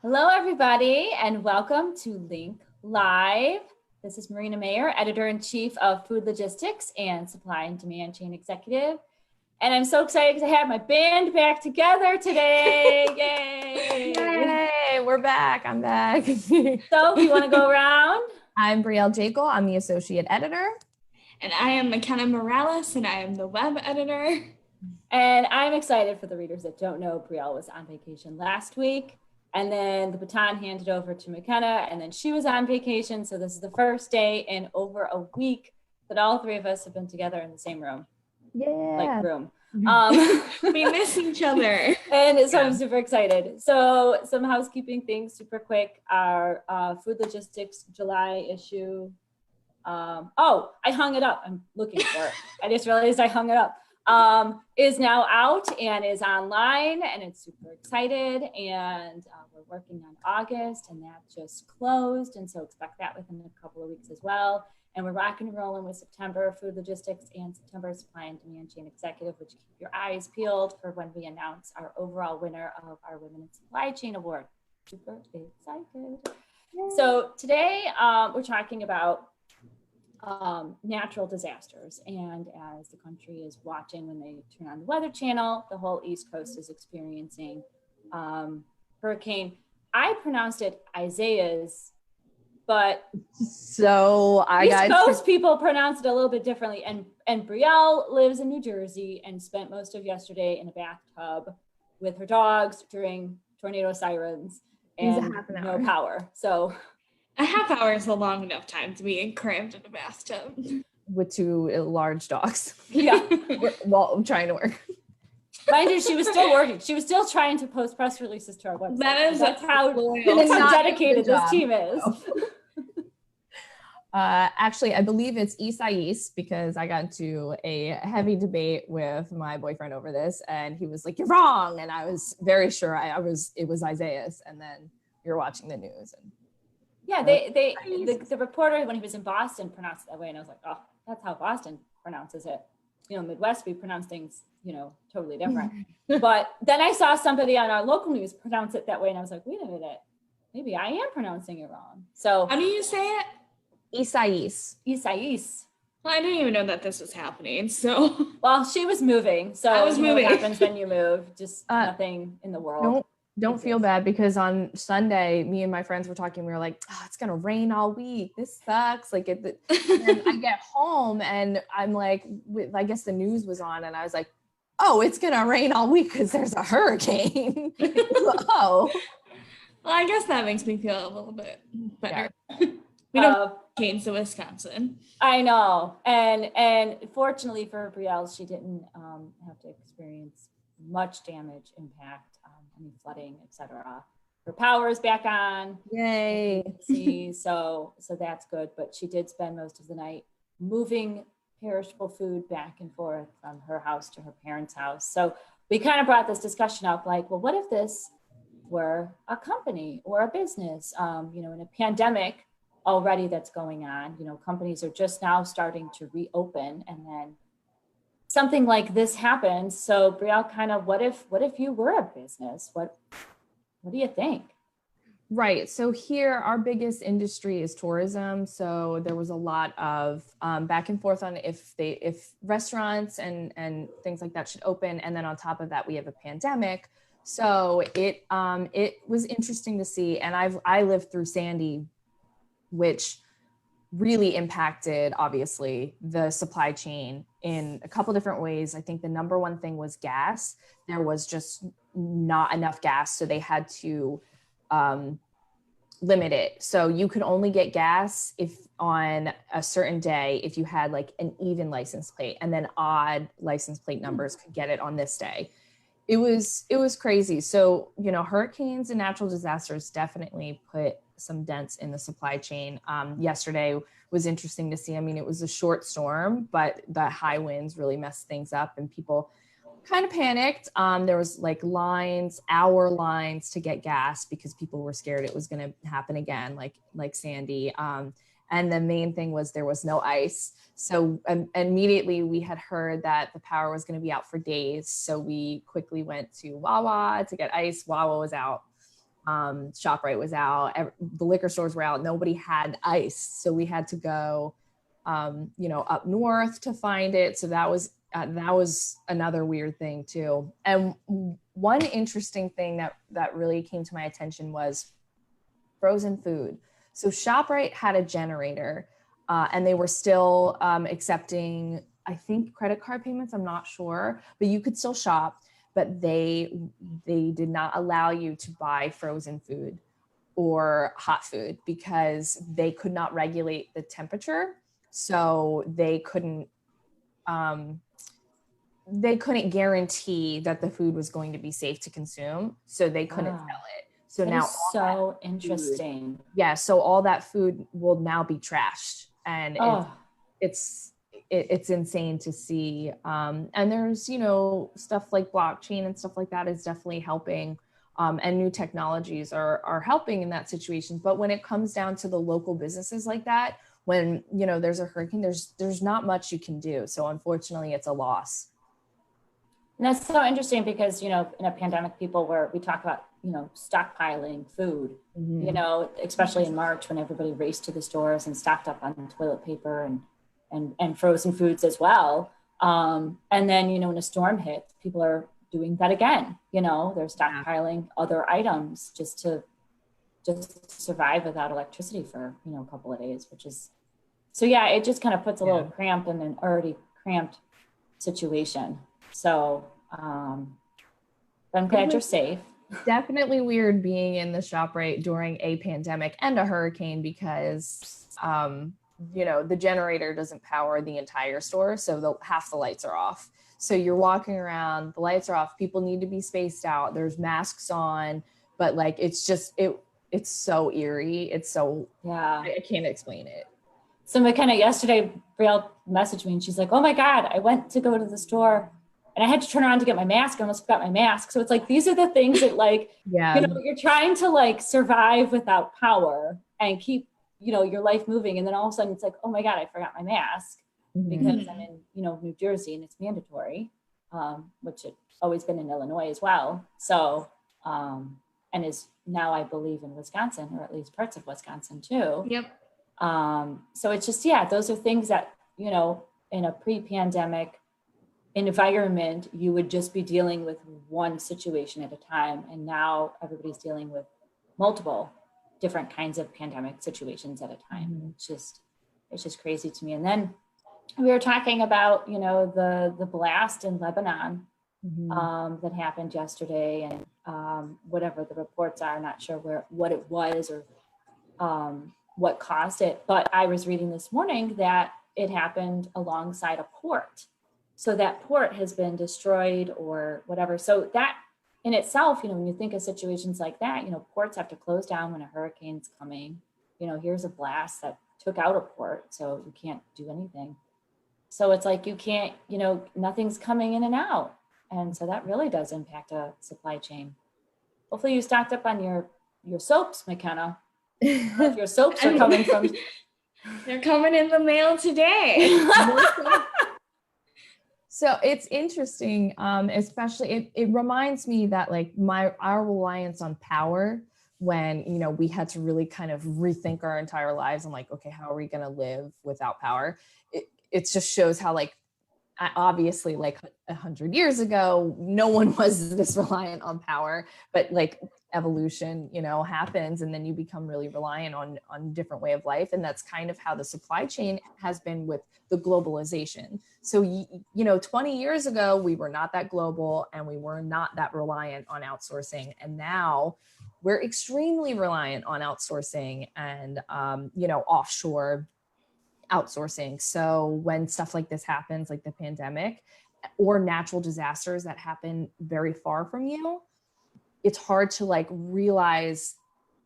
Hello, everybody, and welcome to L.I.N.K Live. This is Marina Mayer, Editor-in-Chief of Food Logistics and Supply and Demand Chain Executive. And I'm so excited to have my band back together today. Yay! Yay, we're back. I'm back. So, you want to go around? I'm Brielle Jekyll. I'm the Associate Editor. And I am Mackenna Morales, and I am the Web Editor. And I'm excited for the readers that don't know, Brielle was on vacation last week. And then the baton handed over to Mackenna, and then she was on vacation. So this is the first day in over a week that all three of us have been together in the same room. Yeah. We miss each other. And so I'm super excited. So some housekeeping things super quick. Our Food Logistics July issue. Oh, I hung it up. I'm looking for it. I just realized I hung it up. Is now out and is online, and it's super excited, and we're working on August, and that just closed, and so expect that within a couple of weeks as well. And we're rocking and rolling with September Food Logistics and September Supply and Demand Chain Executive, which keep your eyes peeled for when we announce our overall winner of our Women in Supply Chain Award. Super excited. Yay. So today we're talking about natural disasters, and as the country is watching when they turn on the Weather Channel, the whole East Coast is experiencing hurricane. I pronounced it Isaiah's, but so East Coast people pronounce it a little bit differently. And Brielle lives in New Jersey and spent most of yesterday in a bathtub with her dogs during tornado sirens and no power. So a half hour is a long enough time to be crammed in a bathtub. With two large dogs. Yeah. While I'm trying to work. Mind you, she was still working. She was still trying to post press releases to our website. That's how dedicated this team is. Actually, I believe it's Isaias, because I got into a heavy debate with my boyfriend over this, and he was like, "You're wrong," and I was very sure it was Isaias, and then you're watching the news and. Yeah, the reporter, when he was in Boston, pronounced it that way, and I was like, oh, that's how Boston pronounces it. You know, Midwest, we pronounce things, totally different. But then I saw somebody on our local news pronounce it that way, and I was like, wait a minute, maybe I am pronouncing it wrong. So how do you say it? Isaias. Well, I didn't even know that this was happening. So well, she was moving. So I was moving. What happens when you move? Just nothing in the world. Don't feel bad, because on Sunday, me and my friends were talking. We were like, oh, it's going to rain all week. This sucks. And I get home and I'm like, I guess the news was on, and I was like, oh, it's going to rain all week because there's a hurricane. Oh. Well, I guess that makes me feel a little bit better. Yeah. We don't change to Wisconsin. I know. And fortunately for Brielle, she didn't have to experience much damage, impact, any flooding, etc. Her power is back on. Yay! So that's good. But she did spend most of the night moving perishable food back and forth from her house to her parents' house. So we kind of brought this discussion up, like, well, what if this were a company or a business? In a pandemic already that's going on, companies are just now starting to reopen, and then something like this happens. So Brielle, kind of, what if you were a business? What do you think? Right. So here, our biggest industry is tourism. So there was a lot of back and forth on if restaurants and things like that should open. And then on top of that, we have a pandemic. So it was interesting to see. And I lived through Sandy, which really impacted, obviously, the supply chain in a couple different ways. I think the number one thing was gas. There was just not enough gas, so they had to limit it. So you could only get gas if on a certain day, if you had like an even license plate, and then odd license plate numbers could get it on this day. It was crazy. So, hurricanes and natural disasters definitely put some dents in the supply chain. Yesterday was interesting to see. I mean, it was a short storm, but the high winds really messed things up, and people kind of panicked. There was like hour lines to get gas because people were scared it was going to happen again, like Sandy. And the main thing was there was no ice. So immediately we had heard that the power was going to be out for days. So we quickly went to Wawa to get ice. Wawa was out. ShopRite was out, the liquor stores were out, nobody had ice. So we had to go, up north to find it. So that was another weird thing too. And one interesting thing that really came to my attention was frozen food. So ShopRite had a generator, and they were still accepting, I think, credit card payments. I'm not sure, but you could still shop. But they did not allow you to buy frozen food or hot food because they could not regulate the temperature. So they couldn't guarantee that the food was going to be safe to consume. So they couldn't sell it. So that now is so interesting. Yeah. So all that food will now be trashed, and it's insane to see. And there's, stuff like blockchain and stuff like that is definitely helping. And new technologies are helping in that situation. But when it comes down to the local businesses like that, when, there's a hurricane, there's not much you can do. So unfortunately, it's a loss. And that's so interesting because, in a pandemic, we talk about, stockpiling food, especially in March when everybody raced to the stores and stocked up on toilet paper and frozen foods as well. And then, when a storm hits, people are doing that again. They're stockpiling other items just to survive without electricity for, a couple of days, so yeah, it just kind of puts a little cramp in an already cramped situation. So I'm glad you're safe. Definitely weird being in the ShopRite during a pandemic and a hurricane because, the generator doesn't power the entire store. So half the lights are off. So you're walking around, the lights are off. People need to be spaced out. There's masks on, but it's just, it's so eerie. It's so, I can't explain it. So McKenna, yesterday, Brielle messaged me and she's like, oh my God, I went to go to the store and I had to turn around to get my mask. I almost forgot my mask. So it's these are the things that you're trying to survive without power and keep, your life moving. And then all of a sudden it's oh my God, I forgot my mask because I'm in, New Jersey and it's mandatory, which it's always been in Illinois as well. So, and is now I believe in Wisconsin, or at least parts of Wisconsin too. Yep. So it's just, those are things that, in a pre-pandemic environment, you would just be dealing with one situation at a time. And now everybody's dealing with multiple different kinds of pandemic situations at a time. It's just crazy to me. And then we were talking about, the blast in Lebanon that happened yesterday, and whatever the reports are, not sure what it was or what caused it. But I was reading this morning that it happened alongside a port. So that port has been destroyed or whatever. So that in itself, when you think of situations like that, ports have to close down when a hurricane's coming. Here's a blast that took out a port, so you can't do anything. So it's you can't, nothing's coming in and out. And so that really does impact a supply chain. Hopefully you stocked up on your soaps, McKenna. If your soaps are coming from... They're coming in the mail today. So it's interesting, especially it reminds me that our reliance on power when, we had to really kind of rethink our entire lives and okay, how are we going to live without power? It just shows how obviously 100 years ago, no one was this reliant on power, but evolution, happens, and then you become really reliant on a different way of life. And that's kind of how the supply chain has been with the globalization. So, 20 years ago, we were not that global and we were not that reliant on outsourcing. And now we're extremely reliant on outsourcing and, offshore outsourcing. So when stuff like this happens, like the pandemic or natural disasters that happen very far from you, it's hard to realize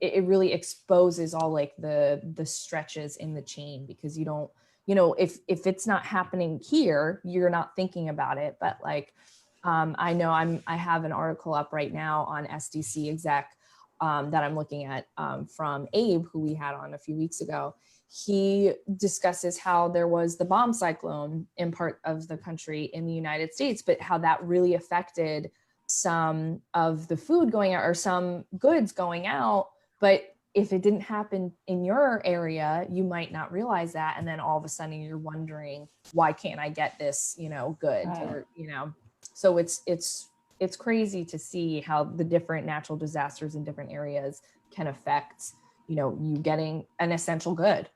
it really exposes all the stretches in the chain, because you don't, if it's not happening here, you're not thinking about it. But I know I have an article up right now on SDCE exec that I'm looking at from Abe, who we had on a few weeks ago. He discusses how there was the bomb cyclone in part of the country in the United States, but how that really affected some of the food going out or some goods going out, but if it didn't happen in your area, you might not realize that. And then all of a sudden you're wondering, why can't I get this, good? Right. Or, so it's crazy to see how the different natural disasters in different areas can affect, you getting an essential good.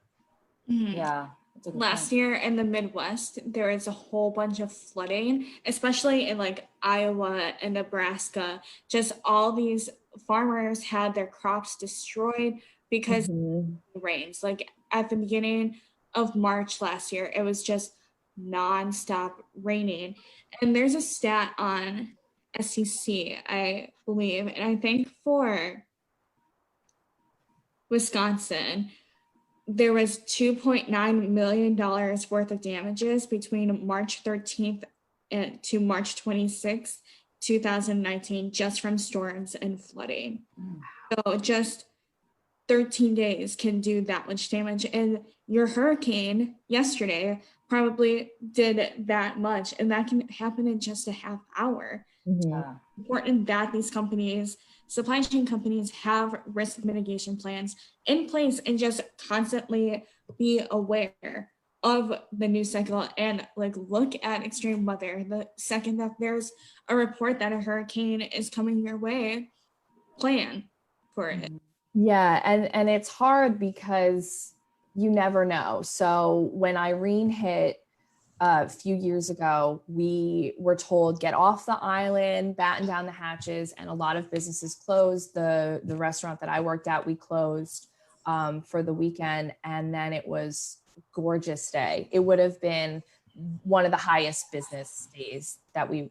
Mhm. Yeah. Last year in the Midwest, there was a whole bunch of flooding, especially in like Iowa and Nebraska. Just all these farmers had their crops destroyed because of the rains. Like at the beginning of March last year, it was just nonstop raining. And there's a stat on SDCE, I believe, and I think for Wisconsin, there was $2.9 million worth of damages between March 13th to March 26th, 2019, just from storms and flooding. So just 13 days can do that much damage. And your hurricane yesterday probably did that much, and that can happen in just a half hour. Important that these companies, supply chain companies, have risk mitigation plans in place and just constantly be aware of the news cycle and like look at extreme weather. The second that there's a report that a hurricane is coming your way, plan for it. Yeah, and it's hard because you never know. So when Irene hit a few years ago, we were told, get off the island, batten down the hatches, and a lot of businesses closed. The restaurant that I worked at, we closed for the weekend, and then it was a gorgeous day. It would have been one of the highest business days that we,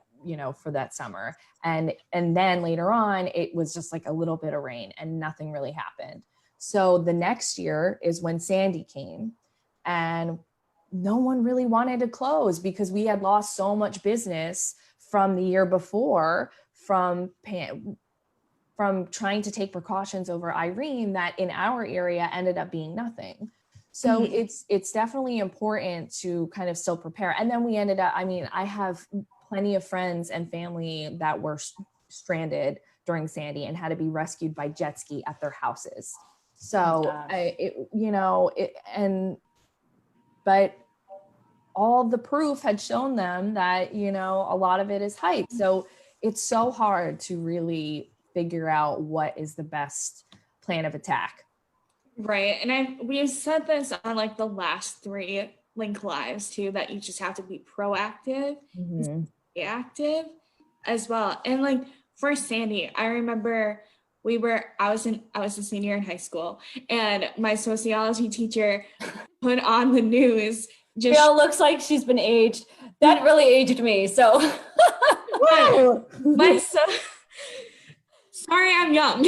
for that summer. And then later on, it was just like a little bit of rain and nothing really happened. So the next year is when Sandy came, and no one really wanted to close because we had lost so much business from the year before from trying to take precautions over Irene that in our area ended up being nothing. So it's definitely important to kind of still prepare. And then we ended up, I have plenty of friends and family that were stranded during Sandy and had to be rescued by jet ski at their houses. So but all the proof had shown them that, a lot of it is hype. So it's so hard to really figure out what is the best plan of attack. Right. And we've said this on like the last 3 L.I.N.K lives too, that you just have to be proactive, reactive as well. And like for Sandy, I remember I was a senior in high school, and my sociology teacher put on the news. Brielle looks like she's been aged. That really aged me. So sorry, I'm young.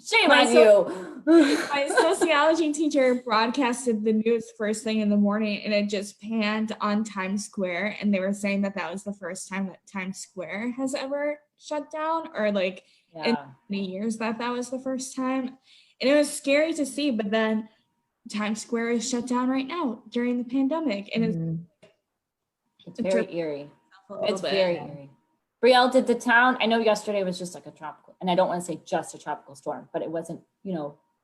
Shame on you. My sociology teacher broadcasted the news first thing in the morning, and it just panned on Times Square, and they were saying that was the first time that Times Square has ever shut down, or like in many years that was the first time. And it was scary to see, but then Times Square is shut down right now during the pandemic, and it's very eerie. It's very eerie. Brielle, did the town, I know yesterday was just like a tropical, and I don't want to say just a tropical storm, but it wasn't,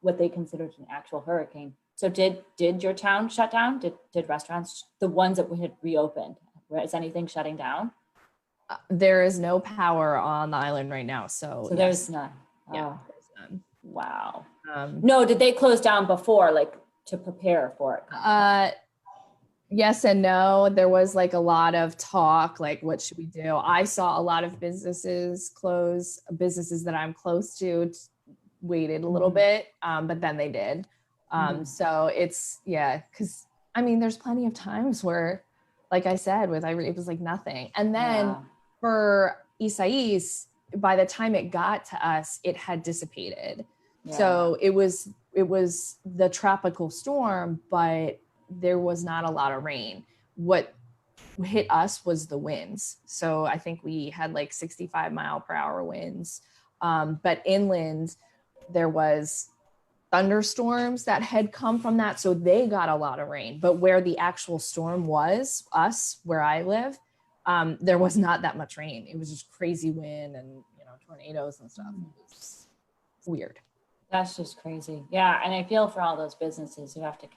what they considered an actual hurricane. So did your town shut down? Did restaurants, the ones that had reopened, is anything shutting down? There is no power on the island right now. So there's none. Yeah, there's none. Wow. No, did they close down before, like to prepare for it? Yes and no. There was like a lot of talk, like what should we do? I saw a lot of businesses close, businesses that I'm close to waited a little bit, but then they did. So it's, because there's plenty of times where, like I said, it was like nothing. And then for Isaias, by the time it got to us, it had dissipated. Yeah. So it was the tropical storm, but there was not a lot of rain. What hit us was the winds. So I think we had like 65-mile-per-hour winds. But inland, there was thunderstorms that had come from that. So they got a lot of rain. But where the actual storm was, where I live, there was not that much rain. It was just crazy wind and, tornadoes and stuff. It was weird. That's just crazy. Yeah. And I feel for all those businesses who have to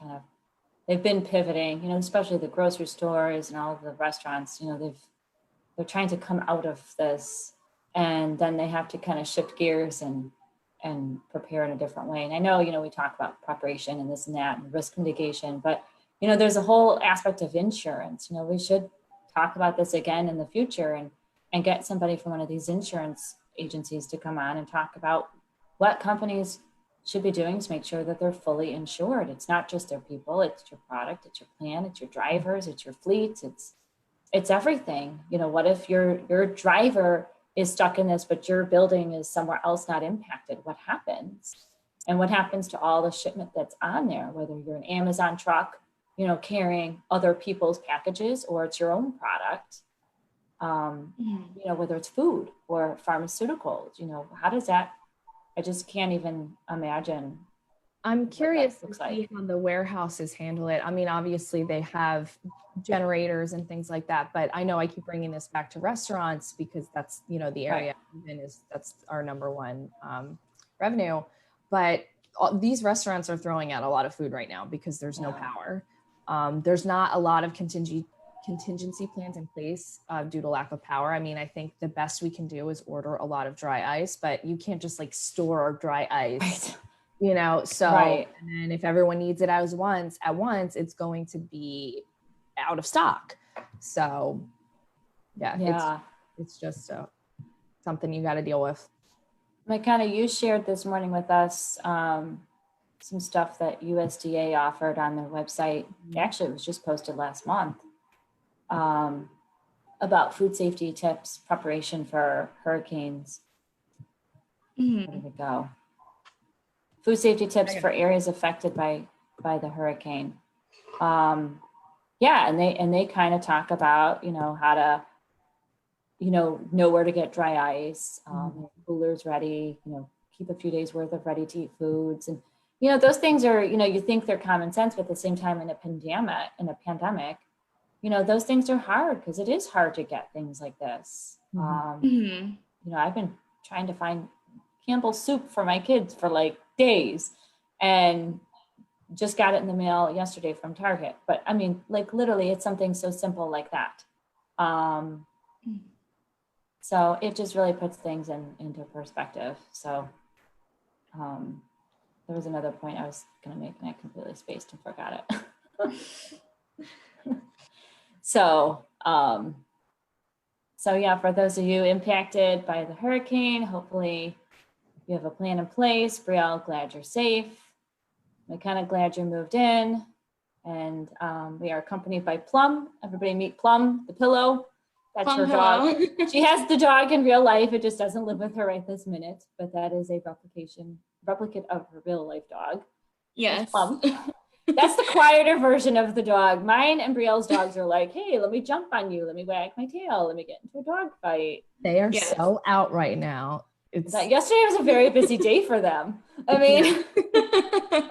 they've been pivoting, especially the grocery stores and all of the restaurants, they're trying to come out of this, and then they have to kind of shift gears and prepare in a different way. And I know, we talk about preparation and this and that and risk mitigation, but, there's a whole aspect of insurance. We should talk about this again in the future and get somebody from one of these insurance agencies to come on and talk about what companies should be doing to make sure that they're fully insured. It's not just their people, it's your product, it's your plan, it's your drivers, it's your fleets, it's everything. What if your driver is stuck in this, but your building is somewhere else not impacted? What happens? And what happens to all the shipment that's on there, whether you're an Amazon truck, carrying other people's packages, or it's your own product, whether it's food or pharmaceuticals, how does that, I just can't even imagine. I'm curious to see how the warehouses handle it. I mean, obviously they have generators and things like that, but I know I keep bringing this back to restaurants because that's, the area that's our number one revenue. But these restaurants are throwing out a lot of food right now because there's no power. There's not a lot of contingency plans in place due to lack of power. I mean, I think the best we can do is order a lot of dry ice, but you can't just store dry ice, so, and then if everyone needs it at once, it's going to be out of stock. So it's just something you got to deal with. McKenna, you shared this morning with us some stuff that USDA offered on their website. Actually, it was just posted last month. About food safety tips, preparation for hurricanes. Where did it go? Food safety tips for areas affected by the hurricane. And they kind of talk about, how to, know where to get dry ice, coolers ready, keep a few days worth of ready to eat foods. And, those things are, you think they're common sense, but at the same time in a pandemic, those things are hard because it is hard to get things like this. I've been trying to find Campbell's soup for my kids for days, and just got it in the mail yesterday from Target. But I mean, literally it's something so simple like that. So it just really puts things into perspective. So there was another point I was going to make and I completely spaced and forgot it. So yeah, for those of you impacted by the hurricane, hopefully you have a plan in place. Brielle, glad you're safe. McKenna, glad you moved in. And we are accompanied by Plum. Everybody meet Plum, the pillow. That's Plum, her dog. She has the dog in real life. It just doesn't live with her right this minute, but that is a replicate of her real life dog. Yes. Plum. That's the quieter version of the dog. Mine and Brielle's dogs are hey, let me jump on you. Let me wag my tail. Let me get into a dog fight. They are so out right now. Yesterday was a very busy day for them. I mean,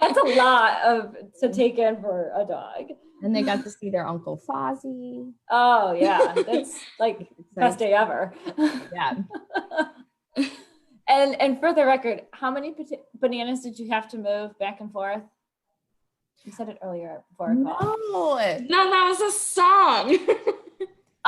that's a lot to take in for a dog. And they got to see their Uncle Fozzie. Oh yeah, that's best day ever. Yeah. And for the record, how many bananas did you have to move back and forth? You said it earlier before. No, that was a song.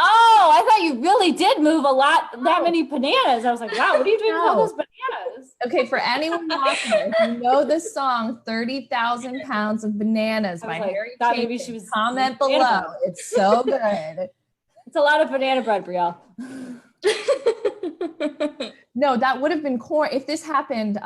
Oh, I thought you really did move that many bananas. I was like, wow, what are you doing with all those bananas? Okay, for anyone watching, if you know the song 30,000 Pounds of Bananas by Harry Chapin, comment below. It's so good. It's a lot of banana bread, Brielle. No, that would have been corn. If this happened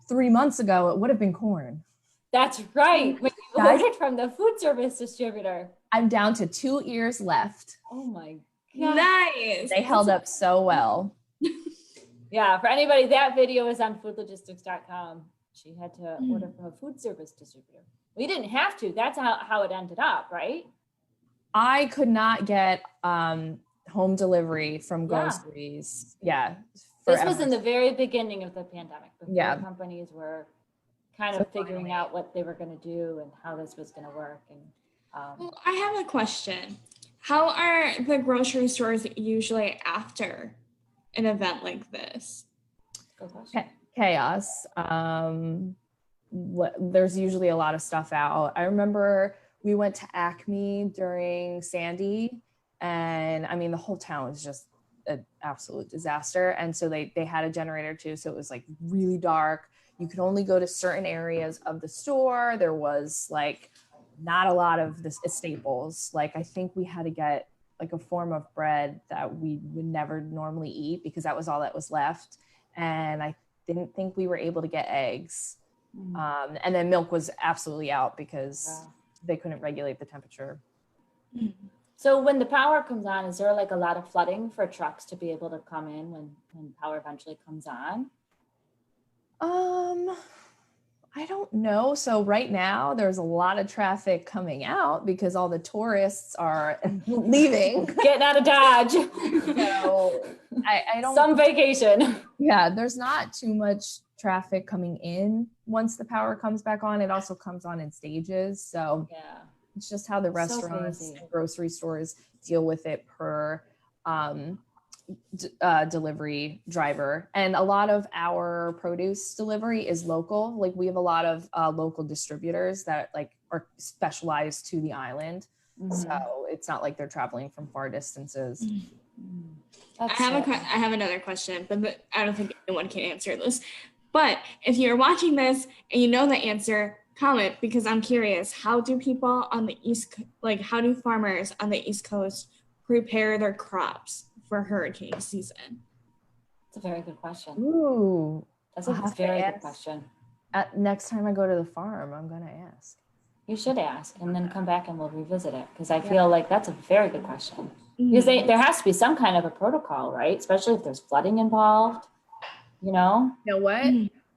3 months ago, it would have been corn. That's right. When you ordered from the food service distributor. I'm down to 2 ears left. Oh my God. Nice. They held up so well. Yeah, for anybody, that video is on foodlogistics.com. She had to order from a food service distributor. We didn't have to. That's how it ended up, right? I could not get home delivery from groceries. Yeah. This was in the very beginning of the pandemic. Before companies were kind of figuring out what they were going to do and how this was going to work. And well, I have a question. How are the grocery stores usually after an event like this? Good question. Chaos. There's usually a lot of stuff out. I remember we went to Acme during Sandy, and I mean the whole town was just an absolute disaster. And so they had a generator too, so it was like really dark. You could only go to certain areas of the store. There was like not a lot of the staples. Like I think we had to get like a form of bread that we would never normally eat because that was all that was left. And I didn't think we were able to get eggs. And then milk was absolutely out because they couldn't regulate the temperature. So when the power comes on, is there like a lot of flooding for trucks to be able to come in when power eventually comes on? I don't know. So right now there's a lot of traffic coming out because all the tourists are leaving. Getting out of Dodge. So I don't. Some vacation. Yeah, there's not too much traffic coming in once the power comes back on. It also comes on in stages. So yeah, it's just how the restaurants and grocery stores deal with it per delivery driver. And a lot of our produce delivery is local. Like we have a lot of local distributors that like are specialized to the island. So it's not like they're traveling from far distances. I have another question, but I don't think anyone can answer this. But if you're watching this and you know the answer, comment, because I'm curious. How do people on the how do farmers on the East Coast prepare their crops for hurricane season? That's a very good question. Ooh, that's a very good question. Next time I go to the farm, I'm gonna ask. You should ask, and then come back and we'll revisit it because I feel like that's a very good question. Because there has to be some kind of a protocol, right? Especially if there's flooding involved. You know what?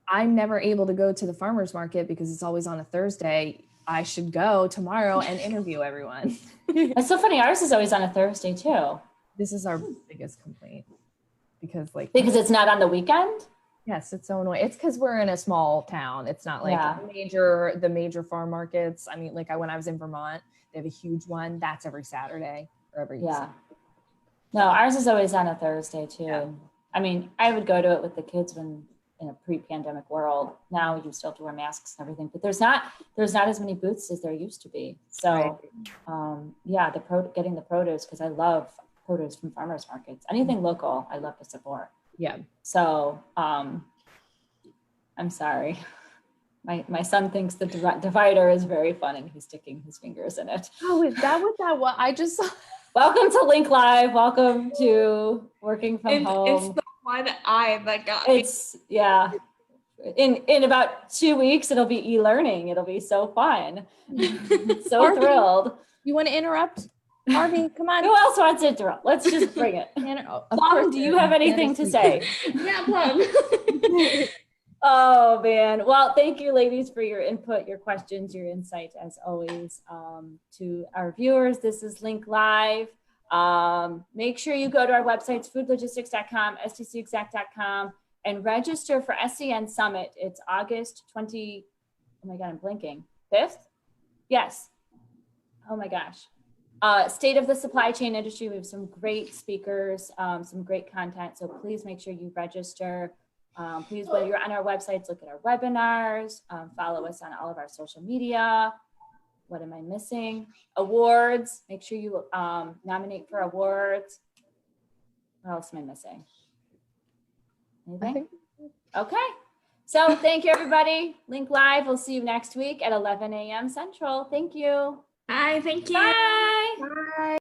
I'm never able to go to the farmer's market because it's always on a Thursday. I should go tomorrow and interview everyone. That's so funny. Ours is always on a Thursday too. This is our biggest complaint because it's not on the weekend. Yes, it's so annoying. It's because we're in a small town. It's not like the major farm markets. I mean, like when I was in Vermont, they have a huge one. That's every Saturday or every Saturday. No, ours is always on a Thursday too. Yeah. I mean, I would go to it with the kids when in a pre-pandemic world. Now you still have to wear masks and everything, but there's not as many booths as there used to be. So, getting the produce, because I love produce from farmers markets. Anything local, I love to support. Yeah. So, I'm sorry. My son thinks the divider is very fun and he's sticking his fingers in it. Oh, is that what I just saw? Welcome to L.I.N.K Live. Welcome to working from home. It's the one eye that got In about 2 weeks, it'll be e-learning. It'll be so fun. So Harvey, thrilled. You want to interrupt? Harvey, come on. Who else wants to interrupt? Let's just bring it. Plum, do you have anything to say? Yeah, Plum. Oh, man. Well, thank you, ladies, for your input, your questions, your insight, as always. To our viewers, this is L.I.N.K Live. Make sure you go to our websites, foodlogistics.com, sdcexact.com, and register for SCN Summit. It's August 20, oh my God, I'm blinking, 5th? Yes. Oh my gosh. State of the supply chain industry. We have some great speakers, some great content. So please make sure you register. Please, when you're on our websites, look at our webinars, follow us on all of our social media. What am I missing? Awards. Make sure you nominate for awards. What else am I missing? Anything? Okay. So thank you, everybody. L.I.N.K Live. We'll see you next week at 11 a.m. Central. Thank you. Bye. Thank you. Bye. Bye.